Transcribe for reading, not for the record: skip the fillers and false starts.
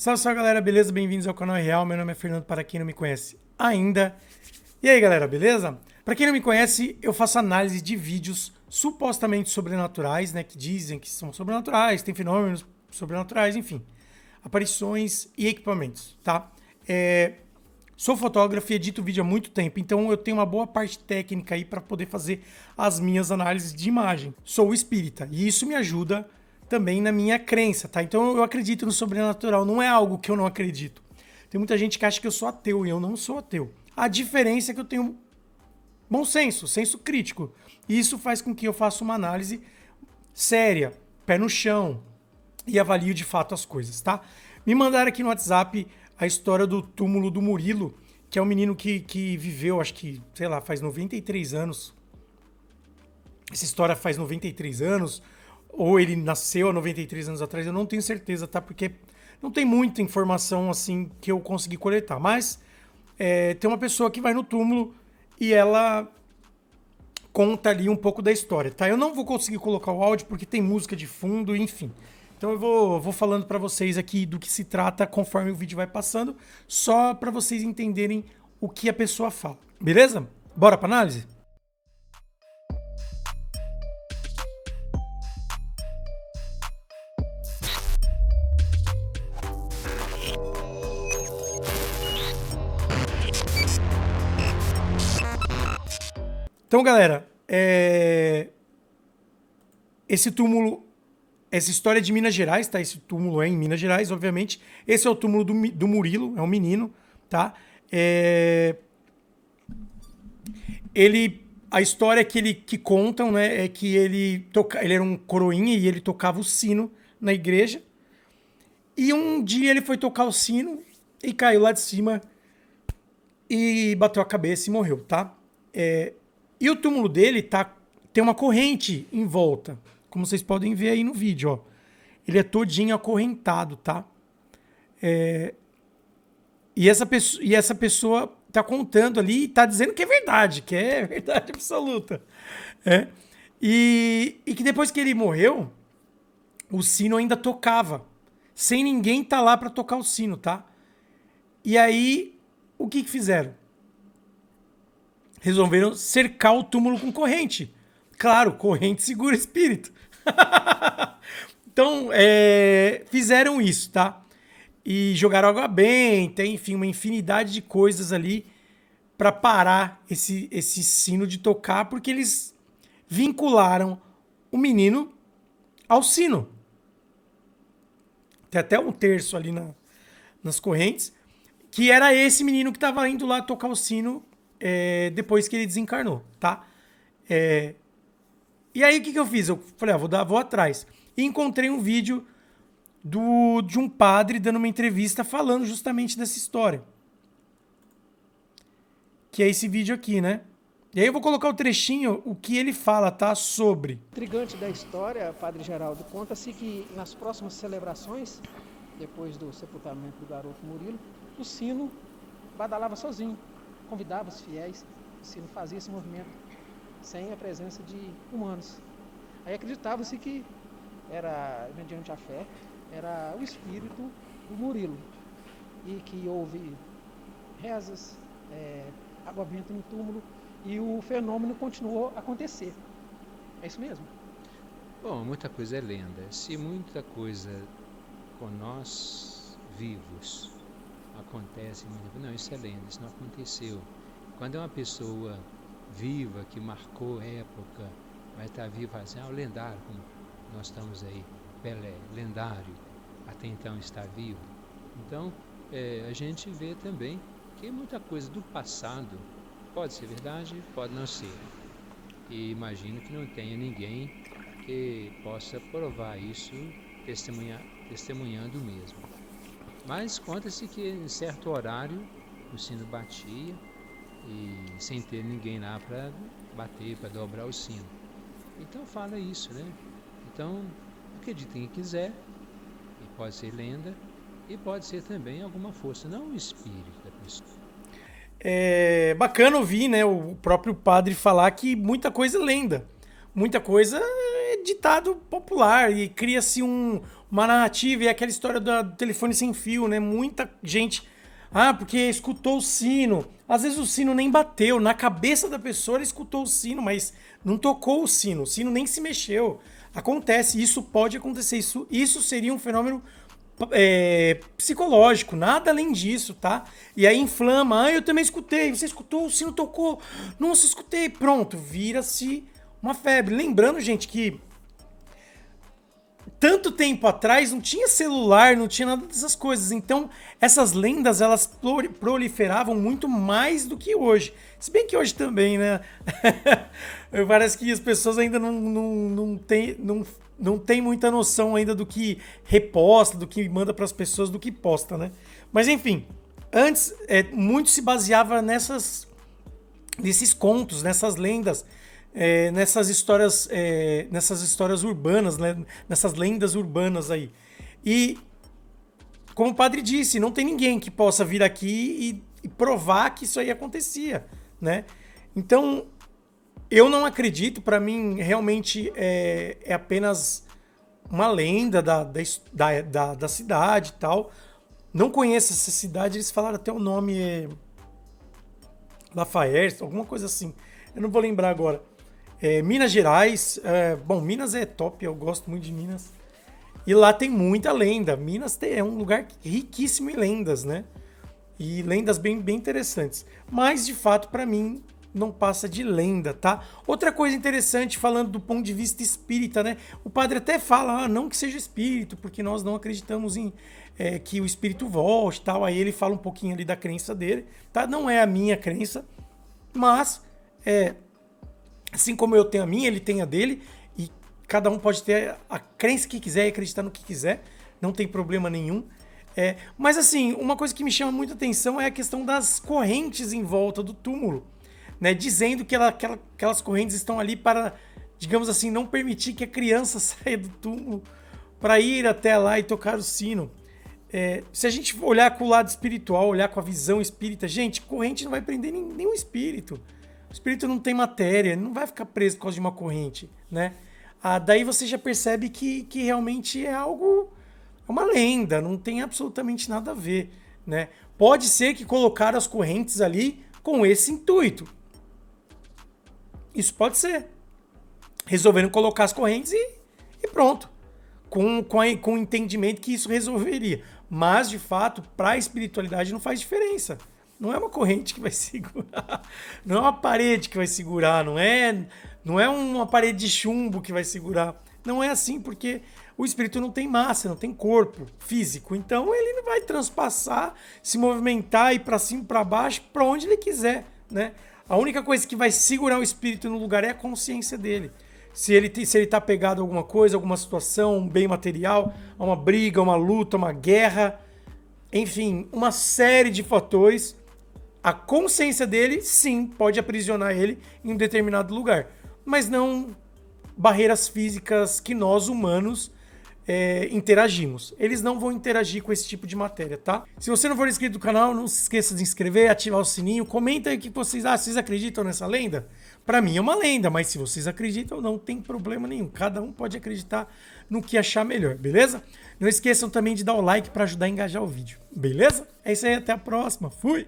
Salve, salve galera, beleza? Bem-vindos ao canal Real. Meu nome é Fernando, para quem não me conhece ainda. E aí galera, beleza? Para quem não me conhece, eu faço análise de vídeos supostamente sobrenaturais, né? Que dizem que são sobrenaturais, tem fenômenos sobrenaturais, enfim. Aparições e equipamentos, tá? Sou fotógrafo e edito vídeo há muito tempo, então eu tenho uma boa parte técnica aí para poder fazer as minhas análises de imagem. Sou espírita e isso me ajuda também na minha crença, tá? Então eu acredito no sobrenatural, não é algo que eu não acredito. Tem muita gente que acha que eu sou ateu e eu não sou ateu. A diferença é que eu tenho bom senso, senso crítico. E isso faz com que eu faça uma análise séria, pé no chão e avalio de fato as coisas, tá? Me mandaram aqui no WhatsApp a história do túmulo do Murilo, que é um menino que viveu, acho que, sei lá, faz 93 anos. Essa história faz 93 anos, ou ele nasceu há 93 anos atrás, eu não tenho certeza, tá? Porque não tem muita informação assim que eu consegui coletar. Mas tem uma pessoa que vai no túmulo e ela conta ali um pouco da história, tá? Eu não vou conseguir colocar o áudio porque tem música de fundo, enfim. Então eu vou falando para vocês aqui do que se trata conforme o vídeo vai passando, só para vocês entenderem o que a pessoa fala. Beleza? Bora para análise? Então, galera, esse túmulo, essa história é de Minas Gerais, tá? Esse túmulo é em Minas Gerais, obviamente. Esse é o túmulo do Murilo, é um menino, tá? A história que contam, né, é que ele era um coroinha e ele tocava o sino na igreja. E um dia ele foi tocar o sino e caiu lá de cima e bateu a cabeça e morreu, tá? E o túmulo dele tem uma corrente em volta, como vocês podem ver aí no vídeo, ó. Ele é todinho acorrentado, tá? E essa pessoa tá contando ali e tá dizendo que é verdade absoluta. E que depois que ele morreu, o sino ainda tocava, sem ninguém tá lá para tocar o sino, tá? E aí, o que fizeram? Resolveram cercar o túmulo com corrente. Claro, corrente segura espírito. Então, fizeram isso, tá? E jogaram água benta, enfim, uma infinidade de coisas ali para parar esse sino de tocar, porque eles vincularam o menino ao sino. Tem até um terço ali nas correntes, que era esse menino que estava indo lá tocar o sino depois que ele desencarnou, tá? E aí o que eu fiz? Eu falei, vou atrás. E encontrei um vídeo de um padre dando uma entrevista falando justamente dessa história. Que é esse vídeo aqui, né? E aí eu vou colocar o trechinho, o que ele fala, tá? Sobre. Intrigante da história, Padre Geraldo, conta-se que nas próximas celebrações, depois do sepultamento do garoto Murilo, o sino badalava sozinho, convidava os fiéis, o sino fazia esse movimento sem a presença de humanos. Aí acreditava-se que era, mediante a fé, era o espírito do Murilo, e que houve rezas, água benta no túmulo, e o fenômeno continuou a acontecer. É isso mesmo? Bom, muita coisa é lenda. Se muita coisa com nós vivos acontece, não, isso é lenda, isso não aconteceu. Quando é uma pessoa viva, que marcou época, vai estar viva assim, o lendário, como nós estamos aí, Pelé, lendário, até então está vivo. Então, a gente vê também que muita coisa do passado pode ser verdade, pode não ser. E imagino que não tenha ninguém que possa provar isso testemunhando mesmo. Mas conta-se que em certo horário o sino batia e sem ter ninguém lá para bater, para dobrar o sino. Então fala isso, né? Então, acredite quem quiser, e pode ser lenda, e pode ser também alguma força, não o espírito da pessoa. É bacana ouvir, né, o próprio padre falar que muita coisa é lenda. Muita coisa é ditado popular e cria-se uma narrativa e aquela história do telefone sem fio, né? Muita gente, porque escutou o sino. Às vezes o sino nem bateu, na cabeça da pessoa ela escutou o sino, mas não tocou o sino nem se mexeu. Acontece, isso pode acontecer, isso seria um fenômeno psicológico, nada além disso, tá? E aí inflama, eu também escutei, você escutou, o sino tocou, nossa, escutei, pronto, vira-se uma febre. Lembrando, gente, que tanto tempo atrás não tinha celular, não tinha nada dessas coisas, então essas lendas, elas proliferavam muito mais do que hoje. Se bem que hoje também, né? Parece que as pessoas ainda não tem muita noção ainda do que reposta, do que manda para as pessoas, do que posta, né? Mas enfim, antes muito se baseava nesses contos, nessas lendas, nessas histórias urbanas, né? Nessas lendas urbanas aí. E como o padre disse, não tem ninguém que possa vir aqui e provar que isso aí acontecia, né? Então eu não acredito, para mim realmente é apenas uma lenda da cidade e tal. Não conheço essa cidade, eles falaram até o nome Lafayette, alguma coisa assim. Eu não vou lembrar agora. Minas Gerais, bom, Minas é top, eu gosto muito de Minas. E lá tem muita lenda. Minas é um lugar riquíssimo em lendas, né? E lendas bem, bem interessantes. Mas, de fato, para mim, não passa de lenda, tá? Outra coisa interessante, falando do ponto de vista espírita, né? O padre até fala, não que seja espírito, porque nós não acreditamos em que o espírito volte e tal. Aí ele fala um pouquinho ali da crença dele, tá? Não é a minha crença, mas assim como eu tenho a minha, ele tem a dele, e cada um pode ter a crença que quiser e acreditar no que quiser, não tem problema nenhum. Mas assim, uma coisa que me chama muita atenção é a questão das correntes em volta do túmulo, né? Dizendo que aquelas correntes estão ali para, digamos assim, não permitir que a criança saia do túmulo para ir até lá e tocar o sino. Se a gente olhar com o lado espiritual, olhar com a visão espírita, gente, corrente não vai prender nenhum espírito. O espírito não tem matéria, não vai ficar preso por causa de uma corrente, né? Daí você já percebe que realmente é uma lenda, não tem absolutamente nada a ver, né? Pode ser que colocaram as correntes ali com esse intuito. Isso pode ser. Resolveram colocar as correntes e pronto. Com o entendimento que isso resolveria. Mas, de fato, para a espiritualidade não faz diferença. Não é uma corrente que vai segurar. Não é uma parede que vai segurar. Não é uma parede de chumbo que vai segurar. Não é assim, porque o espírito não tem massa, não tem corpo físico. Então ele não vai transpassar, se movimentar, ir para cima, para baixo, para onde ele quiser, né? A única coisa que vai segurar o espírito no lugar é a consciência dele. Se ele está pegado a alguma coisa, alguma situação, um bem material, a uma briga, uma luta, uma guerra, enfim, uma série de fatores, a consciência dele, sim, pode aprisionar ele em um determinado lugar. Mas não barreiras físicas que nós, humanos, interagimos. Eles não vão interagir com esse tipo de matéria, tá? Se você não for inscrito no canal, não se esqueça de se inscrever, ativar o sininho, comenta aí o que vocês acham. Vocês acreditam nessa lenda? Pra mim é uma lenda, mas se vocês acreditam, não tem problema nenhum. Cada um pode acreditar no que achar melhor, beleza? Não esqueçam também de dar o like para ajudar a engajar o vídeo, beleza? É isso aí, até a próxima. Fui!